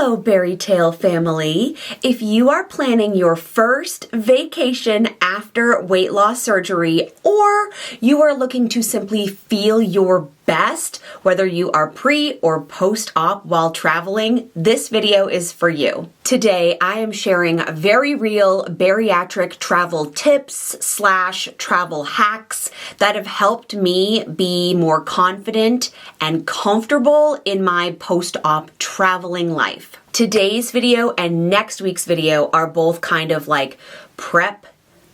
Hello, BariTale family. If you are planning your first vacation after weight loss surgery, or you are looking to simply feel your best, whether you are pre or post-op while traveling, this video is for you. Today, I am sharing very real bariatric travel tips / travel hacks that have helped me be more confident and comfortable in my post-op traveling life. Today's video and next week's video are both kind of like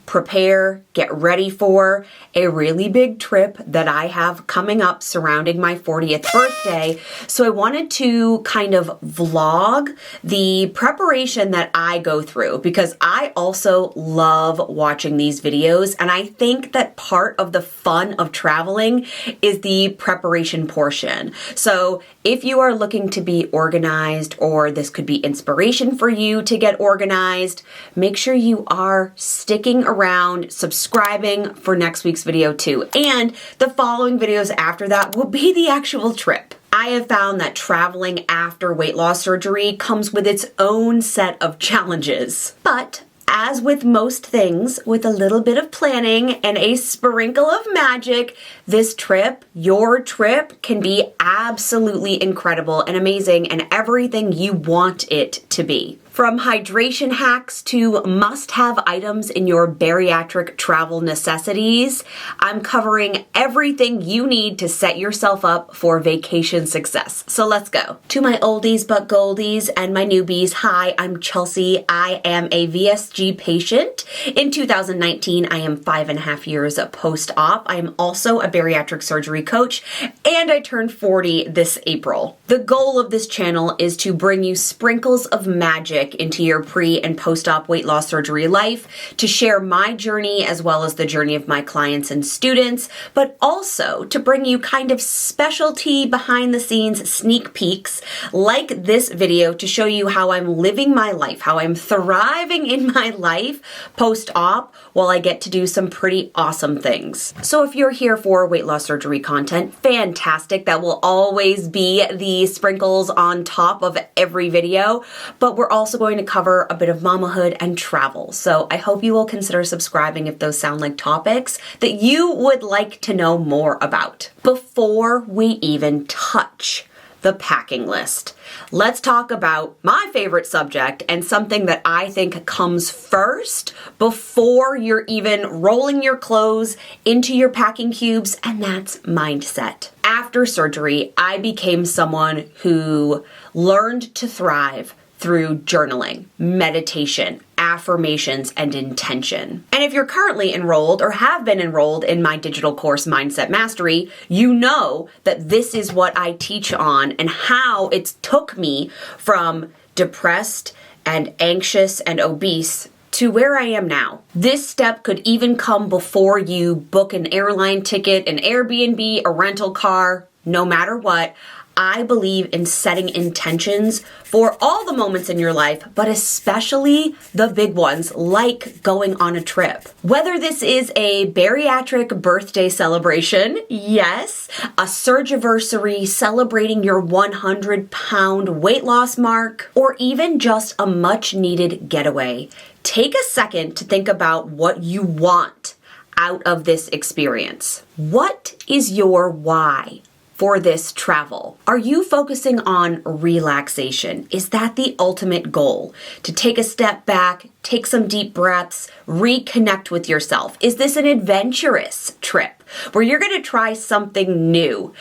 prepare, get ready for a really big trip that I have coming up surrounding my 40th birthday. So I wanted to kind of vlog the preparation that I go through because I also love watching these videos, and I think that part of the fun of traveling is the preparation portion. So if you are looking to be organized, or this could be inspiration for you to get organized, make sure you are sticking around, subscribing for next week's video too. And the following videos after that will be the actual trip. I have found that traveling after weight loss surgery comes with its own set of challenges. But as with most things, with a little bit of planning and a sprinkle of magic, this trip, your trip, can be absolutely incredible and amazing and everything you want it to be. From hydration hacks to must-have items in your bariatric travel necessities, I'm covering everything you need to set yourself up for vacation success. So let's go. To my oldies but goldies and my newbies, hi, I'm Chelsea. I am a VSG patient. In 2019, I am 5.5 years post-op. I am also a bariatric surgery coach, and I turned 40 this April. The goal of this channel is to bring you sprinkles of magic into your pre and post-op weight loss surgery life, to share my journey as well as the journey of my clients and students, but also to bring you kind of specialty behind the scenes sneak peeks like this video to show you how I'm living my life, how I'm thriving in my life post-op while I get to do some pretty awesome things. So if you're here for weight loss surgery content, fantastic. That will always be the sprinkles on top of every video, but we're also going to cover a bit of mamahood and travel. So I hope you will consider subscribing if those sound like topics that you would like to know more about. Before we even touch the packing list, let's talk about my favorite subject and something that I think comes first before you're even rolling your clothes into your packing cubes, and that's mindset. After surgery, I became someone who learned to thrive through journaling, meditation, affirmations, and intention. And if you're currently enrolled or have been enrolled in my digital course, Mindset Mastery, you know that this is what I teach on and how it took me from depressed and anxious and obese to where I am now. This step could even come before you book an airline ticket, an Airbnb, a rental car, no matter what. I believe in setting intentions for all the moments in your life, but especially the big ones, like going on a trip. Whether this is a bariatric birthday celebration, yes, a surgiversary celebrating your 100-pound weight loss mark, or even just a much-needed getaway, take a second to think about what you want out of this experience. What is your why for this travel? Are you focusing on relaxation? Is that the ultimate goal? To take a step back, take some deep breaths, reconnect with yourself? Is this an adventurous trip where you're going to try something new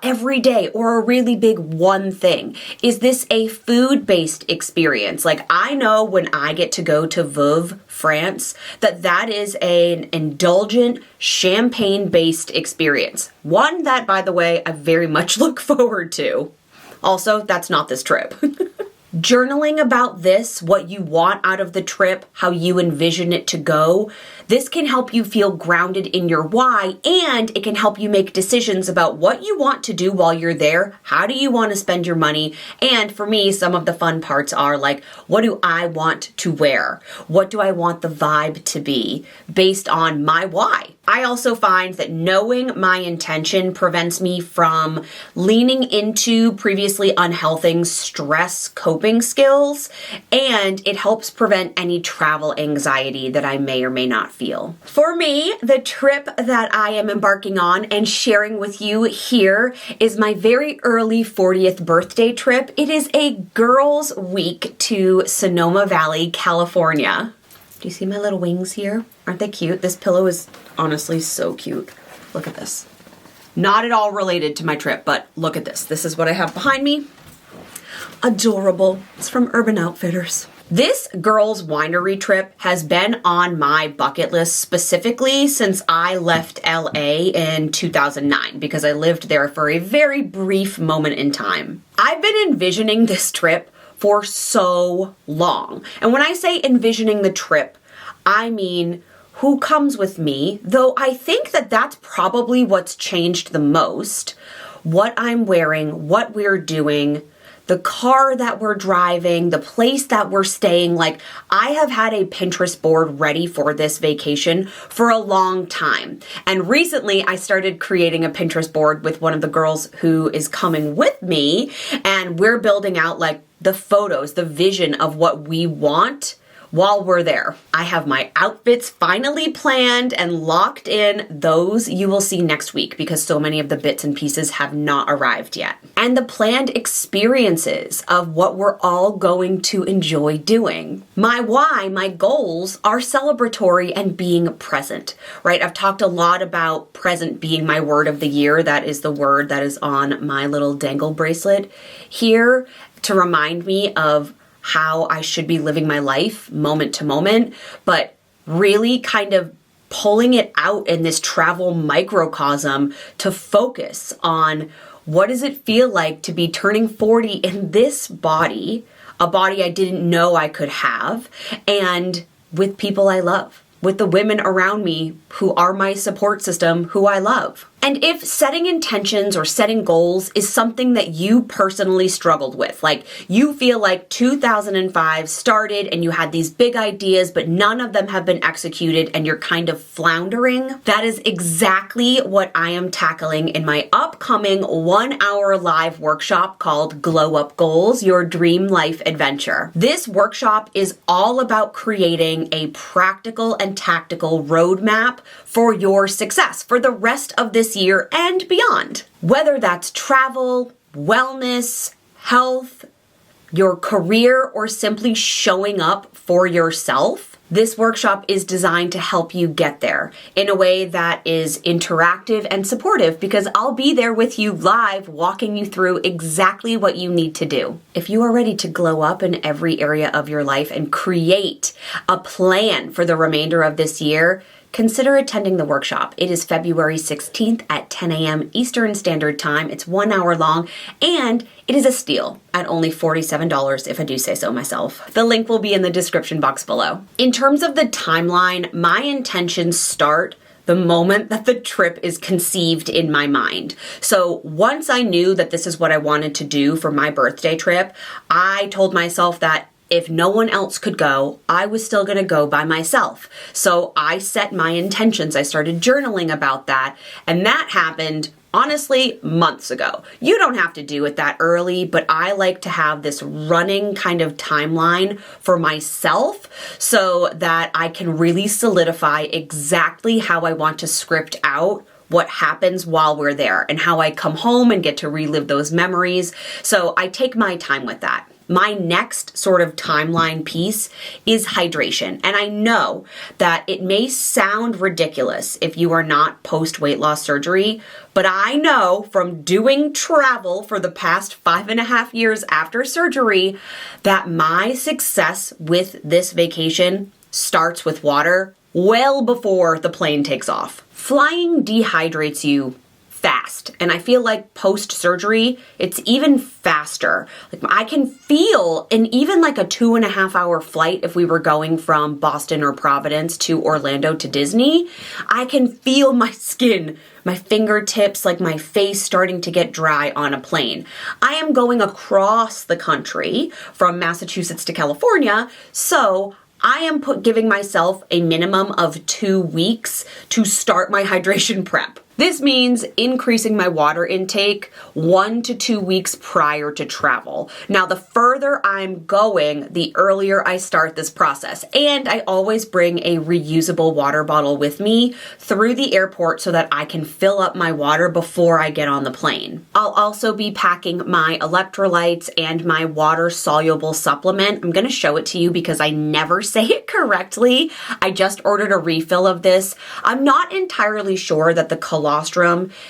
every day, or a really big one thing? Is this a food-based experience? Like, I know when I get to go to Veuve, France, that is an indulgent champagne-based experience. One that, by the way, I very much look forward to. Also, that's not this trip. Journaling about this, what you want out of the trip, how you envision it to go, this can help you feel grounded in your why, and it can help you make decisions about what you want to do while you're there. How do you want to spend your money? And for me, some of the fun parts are like, what do I want to wear? What do I want the vibe to be based on my why? I also find that knowing my intention prevents me from leaning into previously unhealthy stress coping coping skills, and it helps prevent any travel anxiety that I may or may not feel. For me, the trip that I am embarking on and sharing with you here is my very early 40th birthday trip. It is a girls' week to Sonoma Valley, California. Do you see my little wings here? Aren't they cute? This pillow is honestly so cute. Look at this. Not at all related to my trip, but look at this. This is what I have behind me. Adorable. It's from Urban Outfitters. This girls' winery trip has been on my bucket list specifically since I left LA in 2009 because I lived there for a very brief moment in time. I've been envisioning this trip for so long. And when I say envisioning the trip, I mean who comes with me, though I think that that's probably what's changed the most. What I'm wearing, what we're doing, the car that we're driving, the place that we're staying. Like, I have had a Pinterest board ready for this vacation for a long time. And recently I started creating a Pinterest board with one of the girls who is coming with me, and we're building out like the photos, the vision of what we want while we're there. I have my outfits finally planned and locked in. Those you will see next week because so many of the bits and pieces have not arrived yet. And the planned experiences of what we're all going to enjoy doing. My why, my goals are celebratory and being present, right? I've talked a lot about present being my word of the year. That is the word that is on my little dangle bracelet here to remind me of how I should be living my life moment to moment, but really kind of pulling it out in this travel microcosm to focus on what does it feel like to be turning 40 in this body, a body I didn't know I could have, and with people I love, with the women around me who are my support system, who I love. And if setting intentions or setting goals is something that you personally struggled with, like you feel like 2005 started and you had these big ideas, but none of them have been executed and you're kind of floundering, that is exactly what I am tackling in my upcoming 1-hour live workshop called Glow Up Goals, Your Dream Life Adventure. This workshop is all about creating a practical and tactical roadmap for your success for the rest of this year and beyond. Whether that's travel, wellness, health, your career, or simply showing up for yourself, this workshop is designed to help you get there in a way that is interactive and supportive because I'll be there with you live walking you through exactly what you need to do. If you are ready to glow up in every area of your life and create a plan for the remainder of this year, consider attending the workshop. It is February 16th at 10 a.m. Eastern Standard Time. It's 1 hour long, and it is a steal at only $47 if I do say so myself. The link will be in the description box below. In terms of the timeline, my intentions start the moment that the trip is conceived in my mind. So once I knew that this is what I wanted to do for my birthday trip, I told myself that if no one else could go, I was still going to go by myself. So I set my intentions. I started journaling about that. And that happened, honestly, months ago. You don't have to do it that early, but I like to have this running kind of timeline for myself so that I can really solidify exactly how I want to script out what happens while we're there and how I come home and get to relive those memories. So I take my time with that. My next sort of timeline piece is hydration. And I know that it may sound ridiculous if you are not post-weight loss surgery, but I know from doing travel for the past 5.5 years after surgery that my success with this vacation starts with water well before the plane takes off. Flying dehydrates you fast. And I feel like post-surgery, it's even faster. Like I can feel in even like a 2.5-hour flight, if we were going from Boston or Providence to Orlando to Disney, I can feel my skin, my fingertips, like my face starting to get dry on a plane. I am going across the country from Massachusetts to California, so I am giving myself a minimum of 2 weeks to start my hydration prep. This means increasing my water intake 1 to 2 weeks prior to travel. Now, the further I'm going, the earlier I start this process. And I always bring a reusable water bottle with me through the airport so that I can fill up my water before I get on the plane. I'll also be packing my electrolytes and my water-soluble supplement. I'm gonna show it to you because I never say it correctly. I just ordered a refill of this. I'm not entirely sure that the colostrum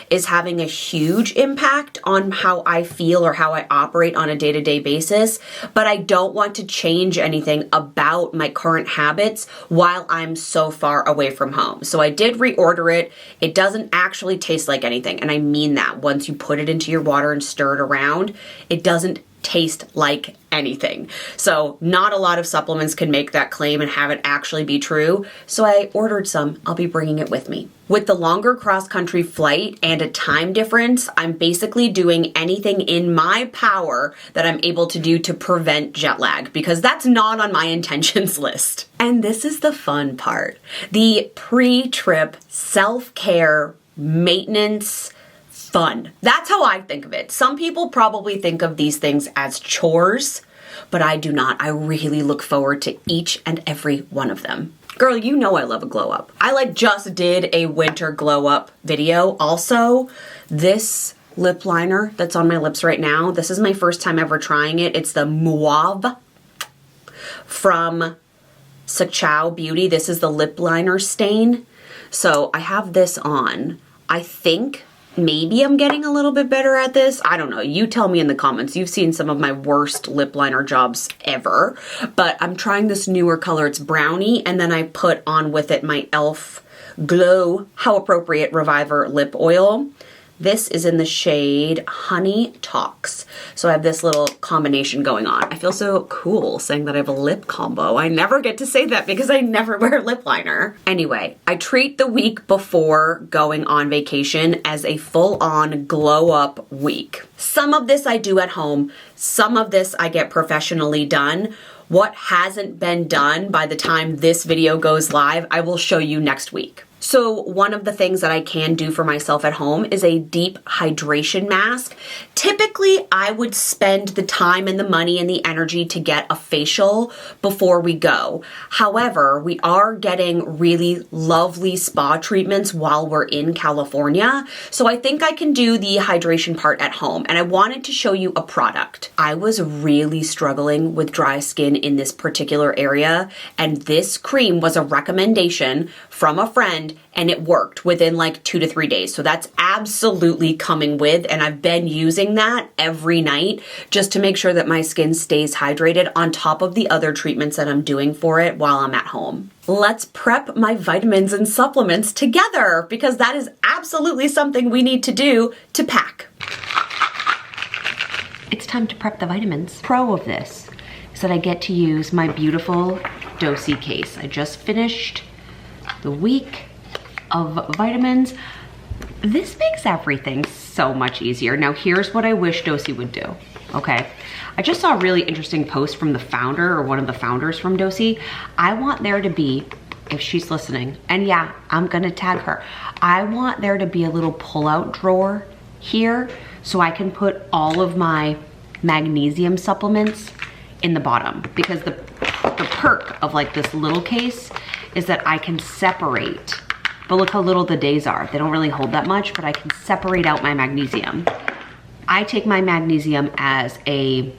is having a huge impact on how I feel or how I operate on a day-to-day basis, but I don't want to change anything about my current habits while I'm so far away from home. So I did reorder it. It doesn't actually taste like anything, and I mean that. Once you put it into your water and stir it around, it doesn't taste like anything. So not a lot of supplements can make that claim and have it actually be true. So I ordered some. I'll be bringing it with me. With the longer cross-country flight and a time difference, I'm basically doing anything in my power that I'm able to do to prevent jet lag, because that's not on my intentions list. And this is the fun part. The pre-trip self-care maintenance fun. That's how I think of it. Some people probably think of these things as chores, but I do not. I really look forward to each and every one of them. Girl, you know I love a glow up. I just did a winter glow up video. Also, this lip liner that's on my lips right now, this is my first time ever trying it. It's the Mauve from Sachao Beauty. This is the lip liner stain. So I have this on. I think maybe I'm getting a little bit better at this. I don't know. You tell me in the comments. You've seen some of my worst lip liner jobs ever. But I'm trying this newer color. It's brownie. And then I put on with it my e.l.f. Glow How Appropriate Reviver Lip Oil. This is in the shade Honey Talks. So I have this little combination going on. I feel so cool saying that I have a lip combo. I never get to say that because I never wear lip liner. Anyway, I treat the week before going on vacation as a full-on glow-up week. Some of this I do at home. Some of this I get professionally done. What hasn't been done by the time this video goes live, I will show you next week. So one of the things that I can do for myself at home is a deep hydration mask. Typically, I would spend the time and the money and the energy to get a facial before we go. However, we are getting really lovely spa treatments while we're in California. So I think I can do the hydration part at home. And I wanted to show you a product. I was really struggling with dry skin in this particular area. And this cream was a recommendation from a friend, and it worked within 2 to 3 days. So that's absolutely coming with, and I've been using that every night just to make sure that my skin stays hydrated on top of the other treatments that I'm doing for it while I'm at home. Let's prep my vitamins and supplements together, because that is absolutely something we need to do to pack. It's time to prep the vitamins. Pro of this is that I get to use my beautiful Dosi case. I just finished the week of vitamins. This makes everything so much easier. Now here's what I wish Dosi would do, okay? I just saw a really interesting post from the founder, or one of the founders from Dosi. I want there to be, if she's listening, and yeah, I'm gonna tag her, I want there to be a little pull-out drawer here so I can put all of my magnesium supplements in the bottom, because the perk of this little case is that I can separate, but look how little the days are. They don't really hold that much, but I can separate out my magnesium. I take my magnesium as an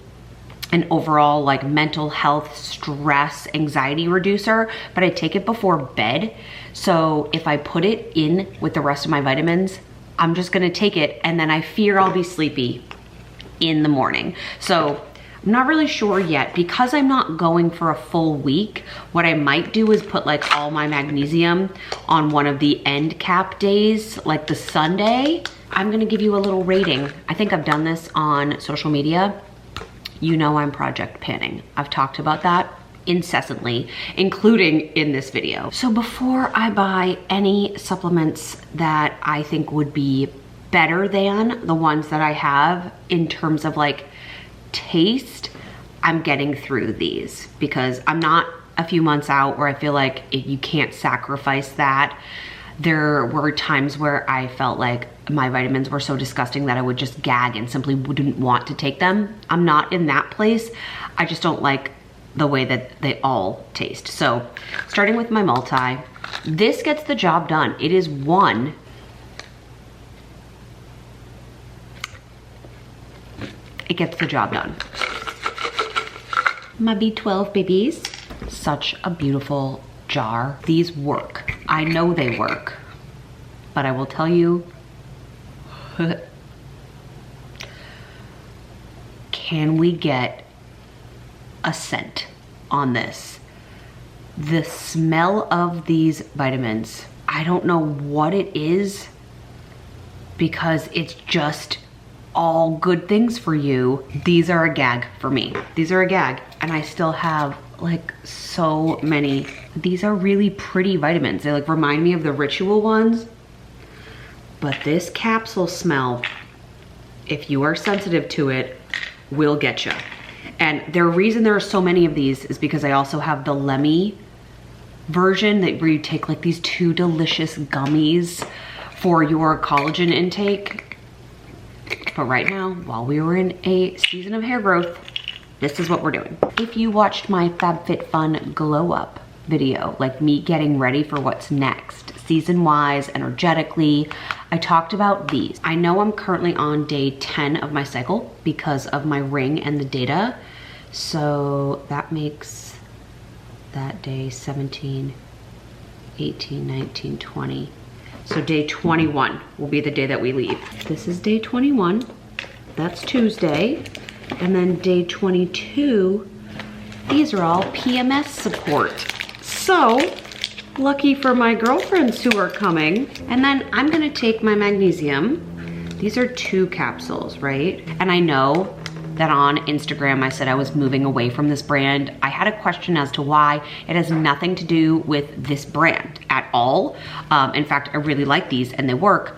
overall mental health, stress, anxiety reducer, but I take it before bed. So if I put it in with the rest of my vitamins, I'm just gonna take it, and then I fear I'll be sleepy in the morning. So I'm not really sure yet, because I'm not going for a full week. What I might do is put all my magnesium on one of the end cap days, like the Sunday. I'm gonna give you a little rating. I think I've done this on social media. You know I'm project panning. I've talked about that incessantly, including in this video. So before I buy any supplements that I think would be better than the ones that I have in terms of taste, I'm getting through these, because I'm not a few months out where I feel like you can't sacrifice that. There were times where I felt like my vitamins were so disgusting that I would just gag and simply wouldn't want to take them. I'm not in that place. I just don't like the way that they all taste. So starting with my multi, this gets the job done. It is one. It gets the job done. My B12 babies. Such a beautiful jar. These work. I know they work, but I will tell you, can we get a scent on this? The smell of these vitamins, I don't know what it is, because it's just all good things for you. These are a gag for me. These are a gag, and I still have like so many. These are really pretty vitamins. They like remind me of the Ritual ones, but this capsule smell, if you are sensitive to it, will get you. And the reason there are so many of these is because I also have the Lemmy version where you take like these 2 delicious gummies for your collagen intake. But right now, while we were in a season of hair growth, this is what we're doing. If you watched my FabFitFun glow up video, like me getting ready for what's next, season-wise, energetically, I talked about these. I know I'm currently on day 10 of my cycle because of my ring and the data. So that makes that day 17, 18, 19, 20. So day 21 will be the day that we leave. This is day 21, that's Tuesday. And then day 22, these are all PMS support. So, lucky for my girlfriends who are coming. And then I'm gonna take my magnesium. These are 2 capsules, right? And I know that on Instagram I said I was moving away from this brand. I had a question as to why. It has nothing to do with this brand at all. In fact, I really like these and they work.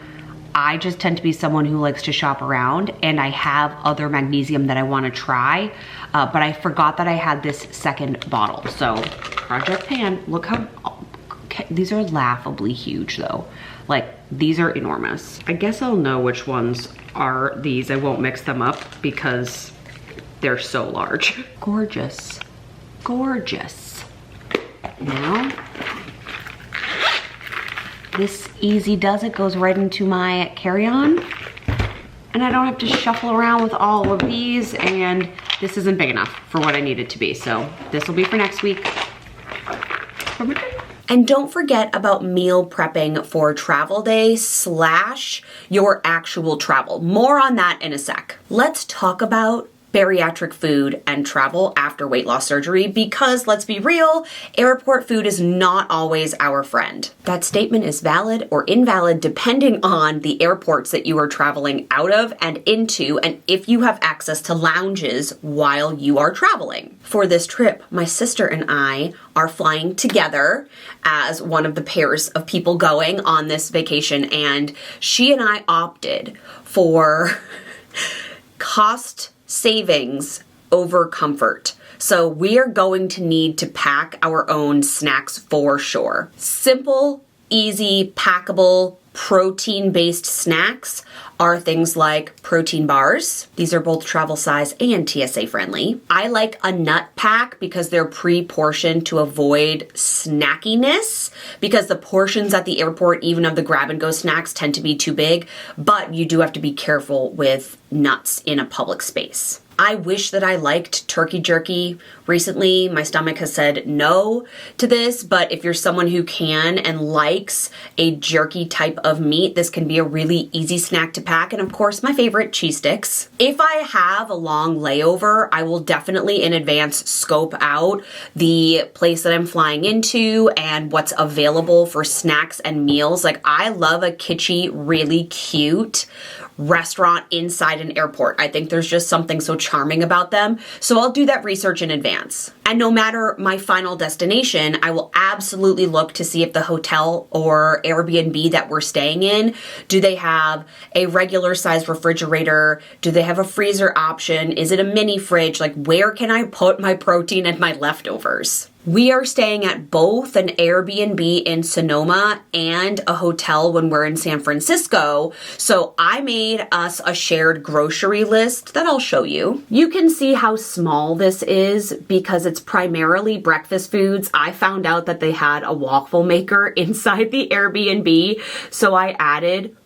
I just tend to be someone who likes to shop around, and I have other magnesium that I want to try, but I forgot that I had this second bottle. So Project Pan, look how, okay, these are laughably huge though. Like, these are enormous. I guess I'll know which ones are these. I won't mix them up because they're so large. Gorgeous, gorgeous. Now, this easy does it, goes right into my carry-on, and I don't have to shuffle around with all of these, and this isn't big enough for what I need it to be. So this will be for next week. And don't forget about meal prepping for travel day / your actual travel. More on that in a sec. Let's talk about bariatric food and travel after weight loss surgery, because let's be real, airport food is not always our friend. That statement is valid or invalid depending on the airports that you are traveling out of and into, and if you have access to lounges while you are traveling. For this trip, my sister and I are flying together as one of the pairs of people going on this vacation, and she and I opted for cost savings over comfort. So we are going to need to pack our own snacks for sure. Simple, easy, packable, protein-based snacks are things like protein bars. These are both travel size and TSA friendly. I like a nut pack because they're pre-portioned to avoid snackiness, because the portions at the airport, even of the grab and go snacks, tend to be too big, but you do have to be careful with nuts in a public space. I wish that I liked turkey jerky. Recently, my stomach has said no to this, but if you're someone who can and likes a jerky type of meat, this can be a really easy snack to pack. And of course, my favorite, cheese sticks. If I have a long layover, I will definitely in advance scope out the place that I'm flying into and what's available for snacks and meals. Like, I love a kitschy, really cute restaurant inside an airport. I think there's just something so charming about them. So I'll do that research in advance. And no matter my final destination, I will absolutely look to see if the hotel or Airbnb that we're staying in, do they have a regular size refrigerator? Do they have a freezer option? Is it a mini fridge? Like, where can I put my protein and my leftovers? We are staying at both an Airbnb in Sonoma and a hotel when we're in San Francisco. So I made us a shared grocery list that I'll show you. You can see how small this is because it's primarily breakfast foods. I found out that they had a waffle maker inside the Airbnb, so I added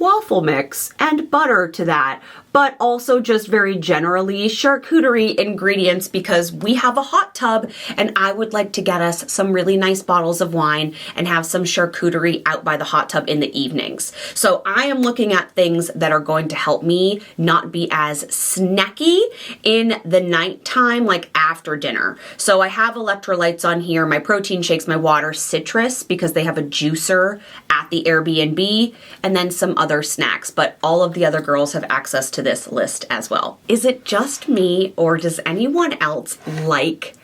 waffle mix and butter to that, but also just very generally charcuterie ingredients because we have a hot tub and I would like to get us some really nice bottles of wine and have some charcuterie out by the hot tub in the evenings. So I am looking at things that are going to help me not be as snacky in the nighttime, like after dinner. So I have electrolytes on here, my protein shakes, my water, citrus because they have a juicer at the Airbnb, and then some other snacks, but all of the other girls have access to this list as well. Is it just me, or does anyone else like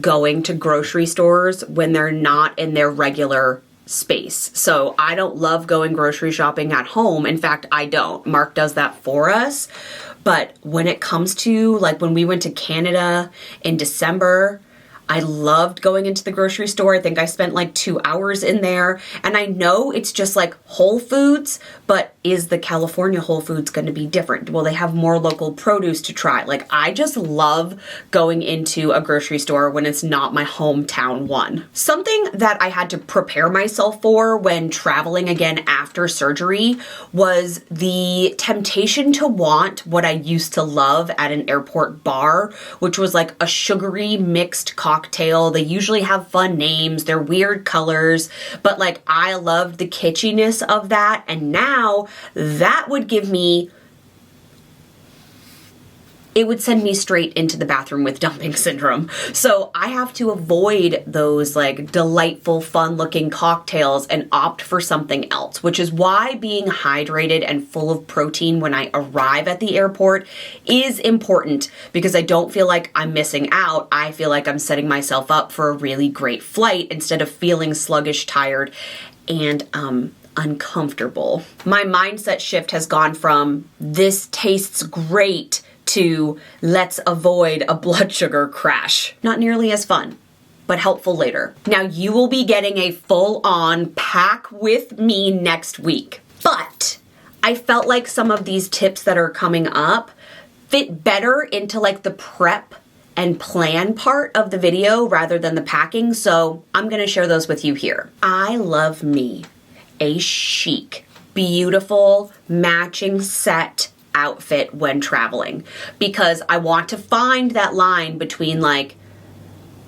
going to grocery stores when they're not in their regular space? So I don't love going grocery shopping at home. In fact, I don't. Mark does that for us. But when it comes to like when we went to Canada in December, I loved going into the grocery store. I think I spent like 2 hours in there. And I know it's just like Whole Foods, but is the California Whole Foods going to be different? Will they have more local produce to try? Like, I just love going into a grocery store when it's not my hometown one. Something that I had to prepare myself for when traveling again after surgery was the temptation to want what I used to love at an airport bar, which was like a sugary mixed cocktail. They usually have fun names, they're weird colors, but like I loved the kitschiness of that. And now that would give me, it would send me straight into the bathroom with dumping syndrome. So I have to avoid those like delightful, fun looking cocktails and opt for something else, which is why being hydrated and full of protein when I arrive at the airport is important, because I don't feel like I'm missing out. I feel like I'm setting myself up for a really great flight instead of feeling sluggish, tired, and uncomfortable. My mindset shift has gone from this tastes great to let's avoid a blood sugar crash. Not nearly as fun, but helpful later. Now you will be getting a full-on pack with me next week, but I felt like some of these tips that are coming up fit better into like the prep and plan part of the video rather than the packing, so I'm gonna share those with you here. I love me a chic, beautiful, matching set outfit when traveling, because I want to find that line between like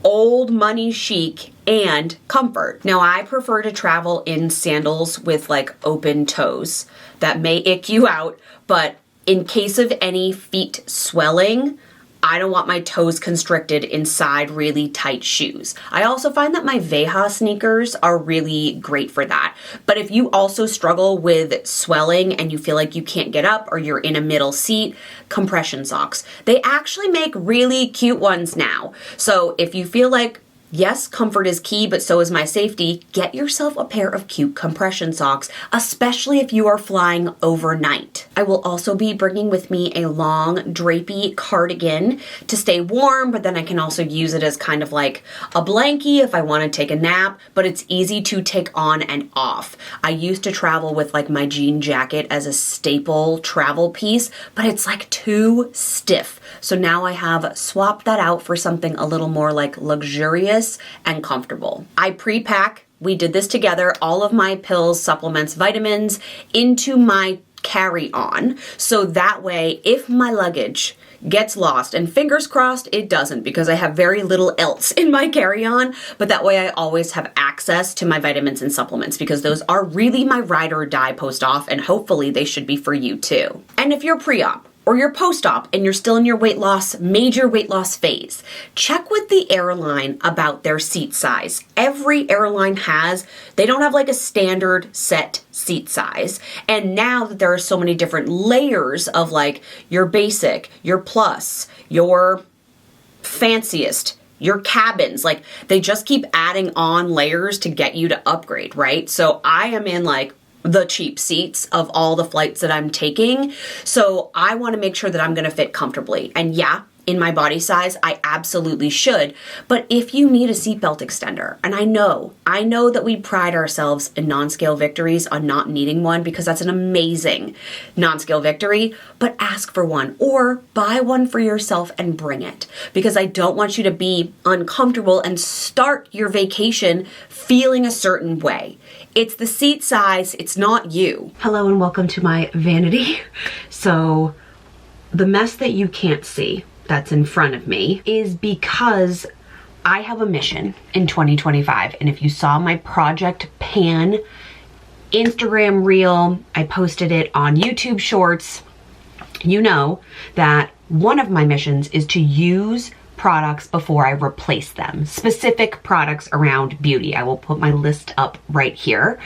old money chic and comfort. Now I prefer to travel in sandals with like open toes. That may ick you out, but in case of any feet swelling, I don't want my toes constricted inside really tight shoes. I also find that my Veja sneakers are really great for that. But if you also struggle with swelling and you feel like you can't get up or you're in a middle seat, compression socks. They actually make really cute ones now. So if you feel like, yes, comfort is key, but so is my safety, get yourself a pair of cute compression socks, especially if you are flying overnight. I will also be bringing with me a long drapey cardigan to stay warm, but then I can also use it as kind of like a blankie if I want to take a nap, but it's easy to take on and off. I used to travel with like my jean jacket as a staple travel piece, but it's like too stiff. So now I have swapped that out for something a little more like luxurious and comfortable. I pre-pack, we did this together, all of my pills, supplements, vitamins into my carry-on. So that way, if my luggage gets lost, and fingers crossed it doesn't because I have very little else in my carry-on, but that way I always have access to my vitamins and supplements because those are really my ride or die post-op, and hopefully they should be for you too. And if you're pre-op, or you're post-op and you're still in your major weight loss phase, check with the airline about their seat size. Every airline they don't have like a standard set seat size. And now that there are so many different layers of like your basic, your plus, your fanciest, your cabins, like they just keep adding on layers to get you to upgrade, right? So I am in like the cheap seats of all the flights that I'm taking. So I want to make sure that I'm going to fit comfortably. And yeah, in my body size, I absolutely should. But if you need a seatbelt extender, and I know that we pride ourselves in non-scale victories on not needing one because that's an amazing non-scale victory, but ask for one or buy one for yourself and bring it, because I don't want you to be uncomfortable and start your vacation feeling a certain way. It's the seat size, it's not you. Hello and welcome to my vanity. So the mess that you can't see that's in front of me is because I have a mission in 2025. And if you saw my Project Pan Instagram reel, I posted it on YouTube Shorts, you know that one of my missions is to use products before I replace them. Specific products around beauty. I will put my list up right here.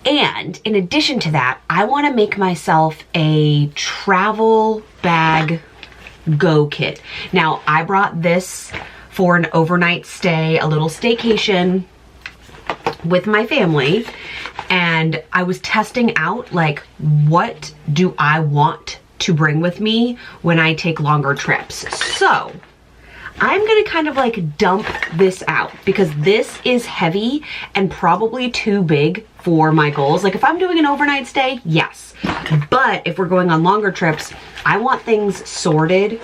And in addition to that, I want to make myself a travel bag go kit. Now, I brought this for an overnight stay, a little staycation with my family, and I was testing out like, what do I want to bring with me when I take longer trips? So I'm gonna kind of like dump this out because this is heavy and probably too big for my goals. Like if I'm doing an overnight stay, yes. But if we're going on longer trips, I want things sorted.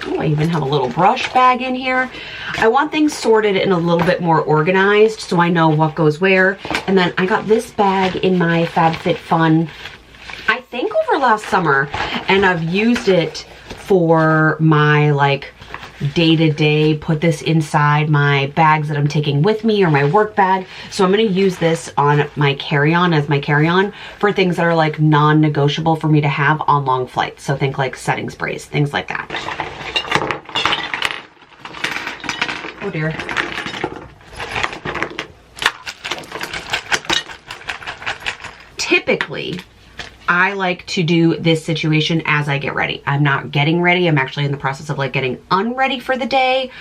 Oh, I even have a little brush bag in here. I want things sorted and a little bit more organized so I know what goes where. And then I got this bag in my FabFitFun, I think over last summer, and I've used it for my like day-to-day, put this inside my bags that I'm taking with me or my work bag. So I'm going to use this on my carry-on as my carry-on for things that are like non-negotiable for me to have on long flights. So think like setting sprays, things like that. Oh dear. Typically, I like to do this situation as I get ready. I'm not getting ready. I'm actually in the process of like getting unready for the day,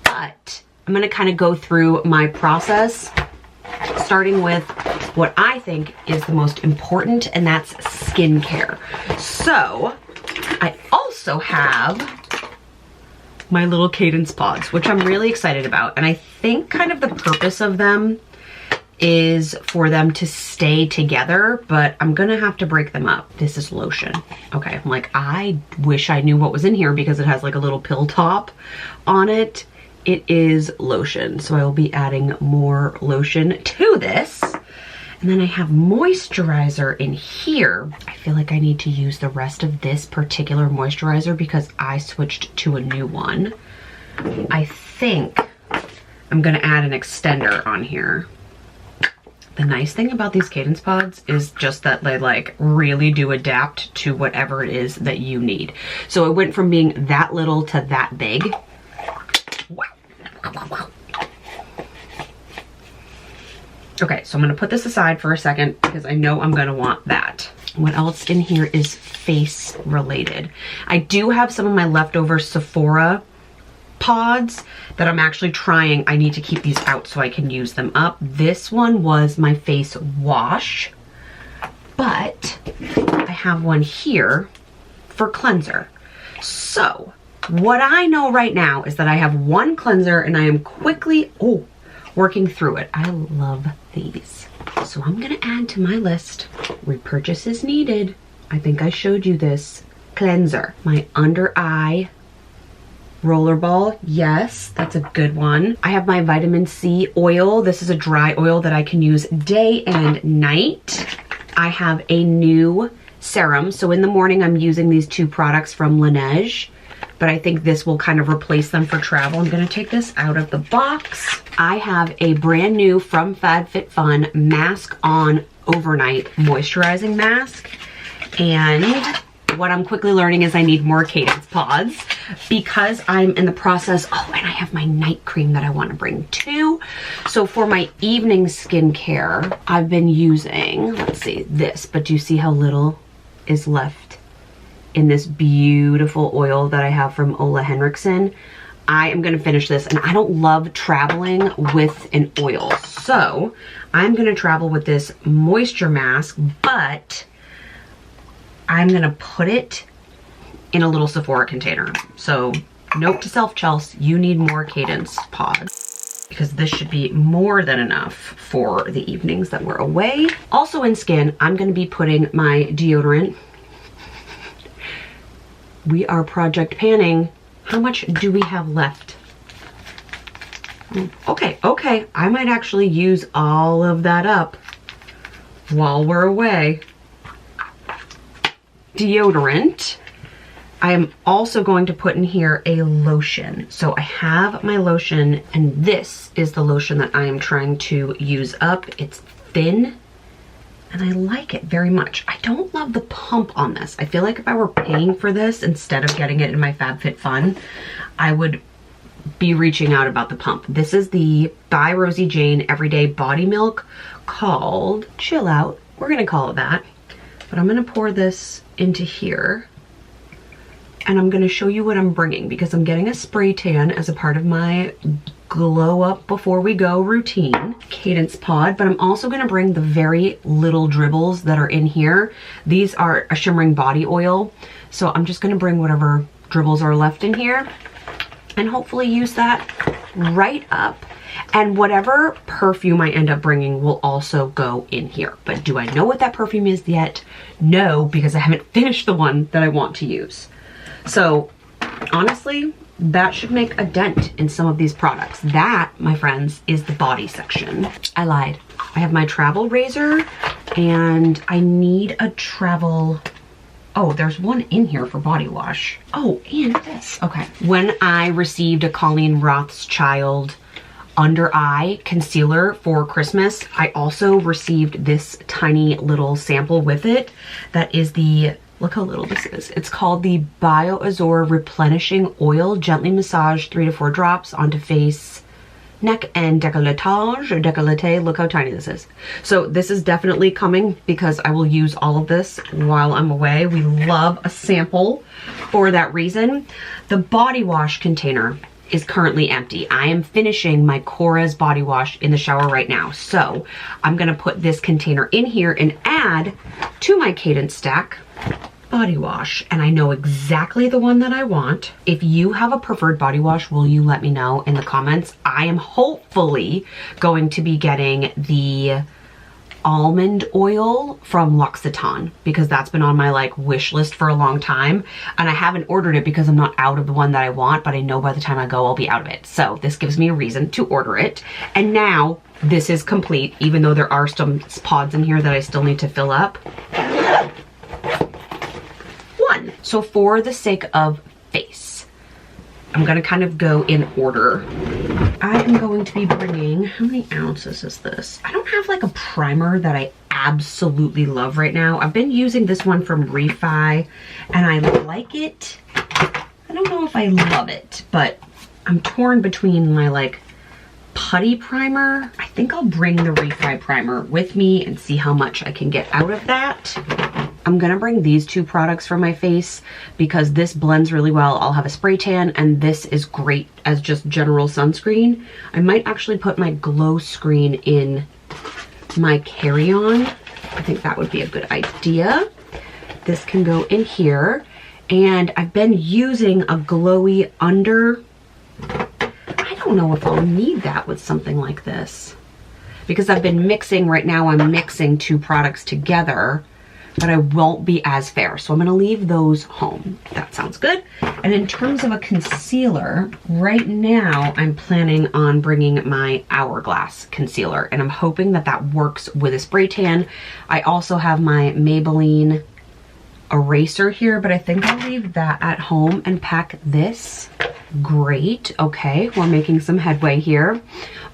but I'm gonna kind of go through my process, starting with what I think is the most important, and that's skincare. So I also have my little cadence pods, which I'm really excited about. And I think kind of the purpose of them is for them to stay together, but I'm gonna have to break them up. This is lotion. Okay, I'm like, I wish I knew what was in here because it has like a little pill top on it. It is lotion, so I will be adding more lotion to this. And then I have moisturizer in here. I feel like I need to use the rest of this particular moisturizer because I switched to a new one. I think I'm gonna add an extender on here. The nice thing about these cadence pods is just that they like really do adapt to whatever it is that you need. So it went from being that little to that big. Okay, so I'm gonna put this aside for a second because I know I'm gonna want that. What else in here is face related? I do have some of my leftover Sephora pods that I'm actually trying. I need to keep these out so I can use them up. This one was my face wash, but I have one here for cleanser. So what I know right now is that I have one cleanser and I am quickly working through it. I love these. So I'm gonna add to my list, repurchases needed. I think I showed you this cleanser. My under eye rollerball, yes, that's a good one. I have my vitamin C oil. This is a dry oil that I can use day and night. I have a new serum. So in the morning, I'm using these two products from Laneige, but I think this will kind of replace them for travel. I'm gonna take this out of the box. I have a brand new from FabFitFun Mask On Overnight Moisturizing Mask. And what I'm quickly learning is I need more cadence pods because I'm in the process. Oh, and I have my night cream that I want to bring too. So for my evening skincare, I've been using, let's see, this, but do you see how little is left in this beautiful oil that I have from Ole Henriksen? I am going to finish this, and I don't love traveling with an oil. So I'm going to travel with this moisture mask, but I'm gonna put it in a little Sephora container. So note to self, Chelsea, you need more Cadence pods because this should be more than enough for the evenings that we're away. Also in Skin, I'm gonna be putting my deodorant. We are project panning. How much do we have left? Okay, I might actually use all of that up while we're away. Deodorant. I am also going to put in here a lotion. So I have my lotion, and this is the lotion that I am trying to use up. It's thin, and I like it very much. I don't love the pump on this. I feel like if I were paying for this instead of getting it in my FabFitFun, I would be reaching out about the pump. This is the by Rosie Jane Everyday Body Milk called Chill Out. We're gonna call it that. But I'm gonna pour this into here, and I'm gonna show you what I'm bringing because I'm getting a spray tan as a part of my glow up before we go routine Cadence pod, but I'm also gonna bring the very little dribbles that are in here. These are a shimmering body oil, so I'm just gonna bring whatever dribbles are left in here and hopefully use that right up. And whatever perfume I end up bringing will also go in here. But do I know what that perfume is yet? No, because I haven't finished the one that I want to use. So honestly, that should make a dent in some of these products. That, my friends, is the body section. I lied. I have my travel razor, and I need a travel... Oh, there's one in here for body wash. Oh, and this. Okay. When I received a Colleen Rothschild under eye concealer for Christmas, I also received this tiny little sample with it. That is the, look how little this is. It's called the BioAzure Replenishing Oil. Gently massage 3 to 4 drops onto face, neck, and décolleté. Look how tiny this is. So this is definitely coming because I will use all of this while I'm away. We love a sample for that reason. The body wash container is currently empty. I am finishing my Korres body wash in the shower right now. So I'm gonna put this container in here and add to my Cadence stack body wash, and I know exactly the one that I want. If you have a preferred body wash, will you let me know in the comments? I am hopefully going to be getting the almond oil from L'Occitane because that's been on my like wish list for a long time, and I haven't ordered it because I'm not out of the one that I want, but I know by the time I go I'll be out of it. So this gives me a reason to order it. And now this is complete, even though there are some pods in here that I still need to fill up. So for the sake of face, I'm gonna kind of go in order. I am going to be bringing, how many ounces is this? I don't have like a primer that I absolutely love right now. I've been using this one from Refi and I like it. I don't know if I love it, but I'm torn between my like putty primer. I think I'll bring the Refi primer with me and see how much I can get out of that. I'm gonna bring these two products for my face because this blends really well. I'll have a spray tan, and this is great as just general sunscreen. I might actually put my glow screen in my carry-on. I think that would be a good idea. This can go in here, and I've been using a glowy under. I don't know if I'll need that with something like this because I've been mixing, right now I'm mixing two products together, but I won't be as fair. So I'm gonna leave those home. That sounds good. And in terms of a concealer, right now I'm planning on bringing my Hourglass concealer, and I'm hoping that that works with a spray tan. I also have my Maybelline eraser here, but I think I'll leave that at home and pack this. Great, okay, we're making some headway here.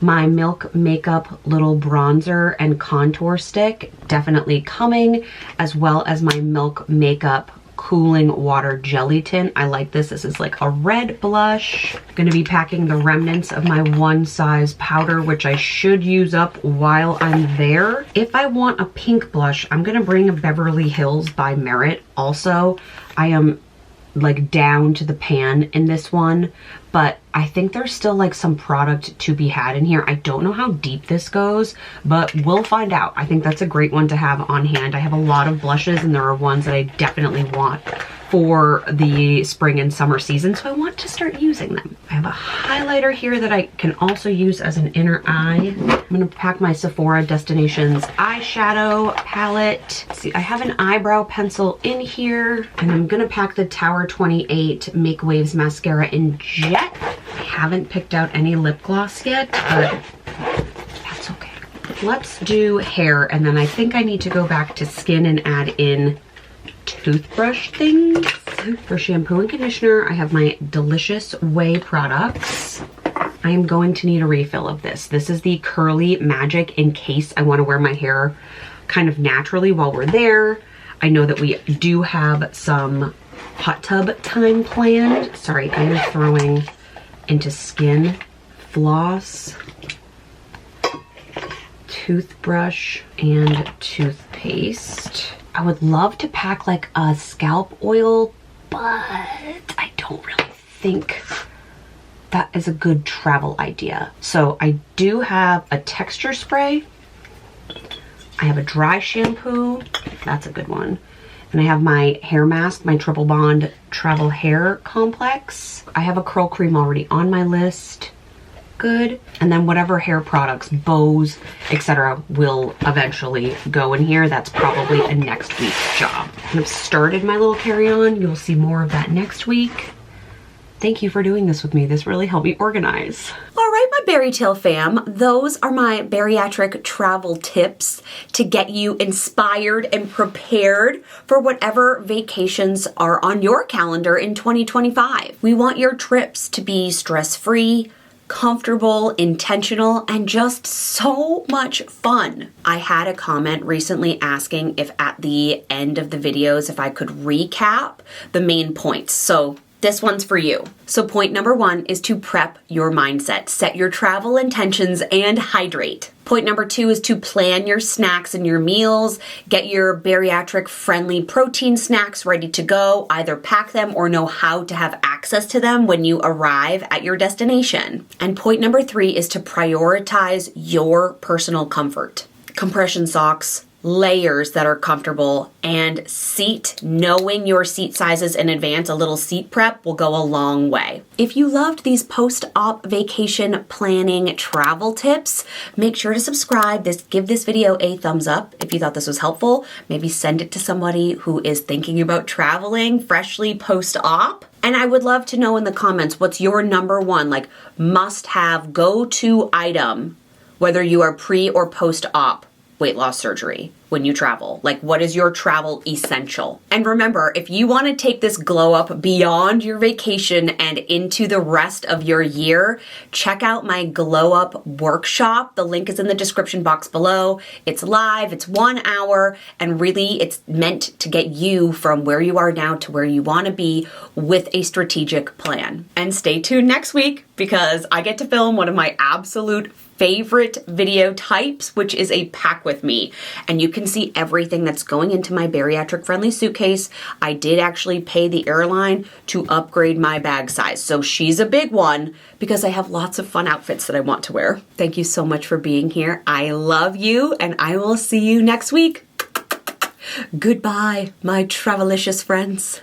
My Milk Makeup little bronzer and contour stick, definitely coming, as well as my Milk Makeup cooling water jelly tint. I like this. This is like a red blush. I'm gonna be packing the remnants of my One Size powder, which I should use up while I'm there. If I want a pink blush, I'm gonna bring a Beverly Hills by Merit. Also, I am like down to the pan in this one, but I think there's still like some product to be had in here. I don't know how deep this goes, but we'll find out. I think that's a great one to have on hand. I have a lot of blushes, and there are ones that I definitely want for the spring and summer season, so I want to start using them. I have a highlighter here that I can also use as an inner eye. I'm gonna pack my Sephora Destinations eyeshadow palette. See, I have an eyebrow pencil in here, and I'm gonna pack the Tower 28 Make Waves mascara in Jet. I haven't picked out any lip gloss yet, but that's okay. Let's do hair, and then I think I need to go back to skin and add in toothbrush things. For shampoo and conditioner, I have my Delicious Way products. I am going to need a refill of this. This is the Curly Magic in case I want to wear my hair kind of naturally while we're there. I know that we do have some hot tub time planned. Sorry, I am throwing into skin, floss, toothbrush, and toothpaste. I would love to pack like a scalp oil, but I don't really think that is a good travel idea. So I do have a texture spray. I have a dry shampoo. That's a good one. And I have my hair mask, my Triple Bond Travel Hair Complex. I have a curl cream already on my list. Good. And then whatever hair products, bows, etc. will eventually go in here. That's probably a next week's job. I've started my little carry-on. You'll see more of that next week. Thank you for doing this with me. This really helped me organize. All right, my BariTale fam, those are my bariatric travel tips to get you inspired and prepared for whatever vacations are on your calendar in 2025. We want your trips to be stress-free, comfortable, intentional, and just so much fun. I had a comment recently asking if at the end of the videos, if I could recap the main points. So this one's for you. So point number 1 is to prep your mindset, set your travel intentions, and hydrate. Point number 2 is to plan your snacks and your meals. Get your bariatric friendly protein snacks ready to go. Either pack them or know how to have access to them when you arrive at your destination. And point number 3 is to prioritize your personal comfort. Compression socks, layers that are comfortable, and knowing your seat sizes in advance, a little seat prep will go a long way. If you loved these post-op vacation planning travel tips, make sure to subscribe. Give this video a thumbs up if you thought this was helpful. Maybe send it to somebody who is thinking about traveling freshly post-op. And I would love to know in the comments, what's your number 1, like must-have, go-to item, whether you are pre or post-op weight loss surgery when you travel. Like, what is your travel essential? And remember, if you want to take this glow up beyond your vacation and into the rest of your year, check out my glow up workshop. The link is in the description box below. It's live, it's 1 hour, and really it's meant to get you from where you are now to where you want to be with a strategic plan. And stay tuned next week because I get to film one of my absolute favorite video types, which is a pack with me. And you can see everything that's going into my bariatric friendly suitcase. I did actually pay the airline to upgrade my bag size. So she's a big one because I have lots of fun outfits that I want to wear. Thank you so much for being here. I love you, and I will see you next week. Goodbye, my travelicious friends.